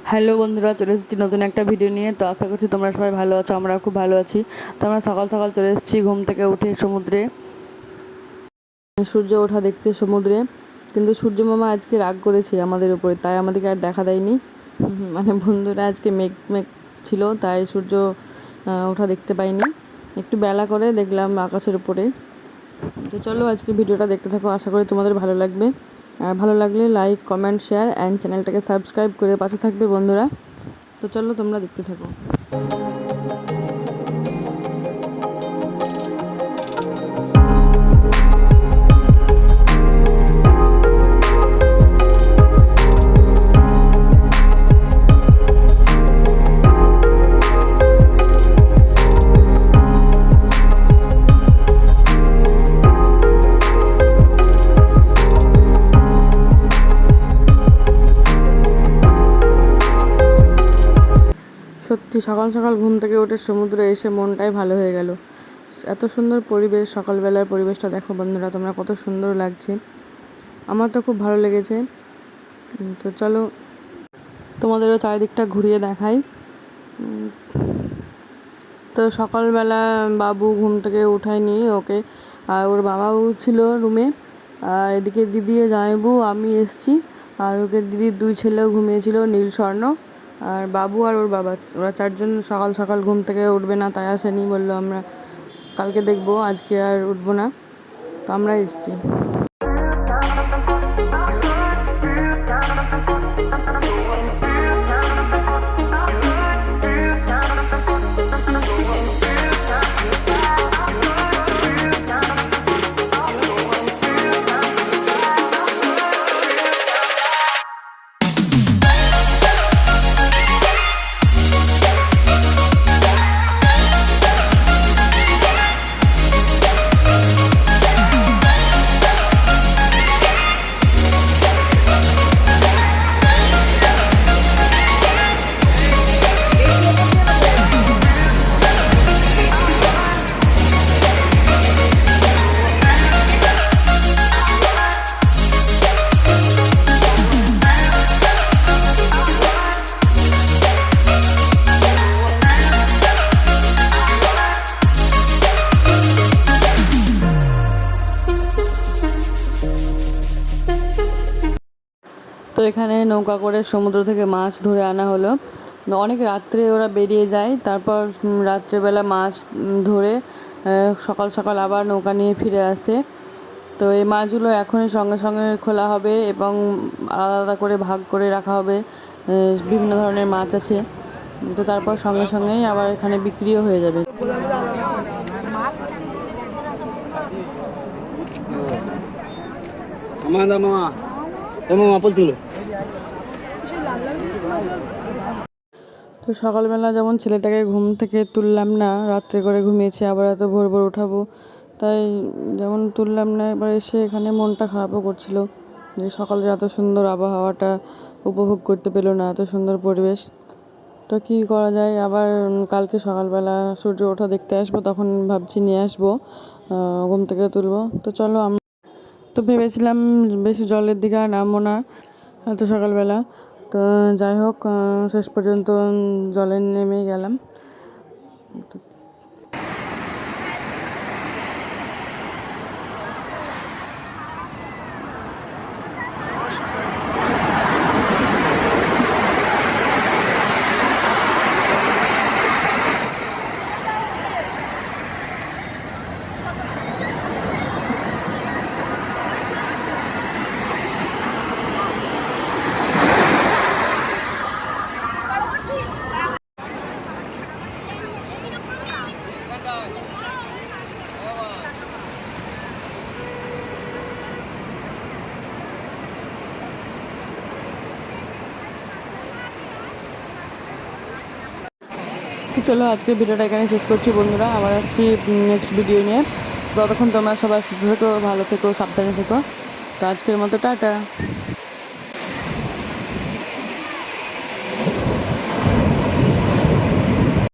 Hello বন্ধুরা, চলে এসেছি নতুন একটা ভিডিও নিয়ে। তো আশা করছি তোমরা সবাই ভালো আছো, আমরা খুব ভালো আছি। তো আমরা সকাল সকাল চলে এসেছি ঘুম থেকে উঠে সমুদ্রে, সূর্য ওঠা দেখতে সমুদ্রে। কিন্তু সূর্য মামা আজকে রাগ করেছে আমাদের উপরে, তাই আমাদেরকে আর দেখা দেয়নি। মানে বন্ধুরা আজকে মেঘ মেঘ ছিল, তাই সূর্য ওঠা দেখতে পাইনি। একটু বেলা করে দেখলাম আকাশের উপরে। তো চলো আজকে ভিডিওটা দেখতে থাকো, আশা করি তোমাদের ভালো লাগবে। আর ভালো লাগলে লাইক, কমেন্ট, শেয়ার অ্যান্ড চ্যানেলটাকে সাবস্ক্রাইব করে পাশে থাকবে বন্ধুরা। তো চলো তোমরা দেখতে থাকো। সত্যি সকাল সকাল ঘুম থেকে উঠে সমুদ্রে এসে মনটাই ভালো হয়ে গেল। এত সুন্দর পরিবেশ, সকালবেলার পরিবেশটা দেখো বন্ধুরা তোমরা, কত সুন্দর লাগছে। আমার তো খুব ভালো লেগেছে। তো চলো তোমাদেরও চারিদিকটা ঘুরিয়ে দেখাই। তো সকালবেলা বাবু ঘুম থেকে উঠায়নি ওকে, আর ওর বাবাও ছিল রুমে। আর এদিকে দিদি, জামাইবু, আমি এসছি। আর ওকে দিদির দুই ছেলেও ঘুমিয়েছিল, নীল স্বর্ণ আর বাবু আর ওর বাবা। ওরা চারজন সকাল সকাল ঘুম থেকে উঠবে না, তাই আসেনি, বললো আমরা কালকে দেখবো, আজকে আর উঠবো না। তো আমরা এসছি। তো এখানে নৌকা করে সমুদ্র থেকে মাছ ধরে আনা হলো। অনেক রাত্রে ওরা বেরিয়ে যায়, তারপর রাত্রেবেলা মাছ ধরে সকাল সকাল আবার নৌকা নিয়ে ফিরে আসে। তো এই মাছগুলো এখনই সঙ্গে সঙ্গে খোলা হবে এবং আলাদা আলাদা করে ভাগ করে রাখা হবে। বিভিন্ন ধরনের মাছ আছে, তো তারপর সঙ্গে সঙ্গেই আবার এখানে বিক্রিও হয়ে যাবে। তো সকালবেলা যেমন ছেলেটাকে ঘুম থেকে তুললাম না, রাত্রে করে ঘুমিয়েছে, আবার এত ভোর ভোর উঠাবো, তাই যেমন তুললাম না। এবার এসে এখানে মনটা খারাপও করছিল যে সকালের এত সুন্দর আবহাওয়াটা উপভোগ করতে পেলো না, এত সুন্দর পরিবেশ। তো কী করা যায়, আবার কালকে সকালবেলা সূর্য ওঠা দেখতে আসবো, তখন ভাবছি নিয়ে আসবো, ঘুম থেকে তুলবো। তো চলো, আমরা তো ভেবেছিলাম বেশি জলের দিকে আর নামবো না এত সকালবেলা। তো যাই হোক, শেষ পর্যন্ত জলে নেমে গেলাম। তো চলো আজকের ভিডিওটা এখানে শেষ করছি বন্ধুরা, আবার আসছি নেক্সট ভিডিও নিয়ে। ততক্ষণ তোমরা সবাই সুস্থ থেকো, ভালো থেকো, সাবধানে থেকো। তো আজকের মতো টাটা।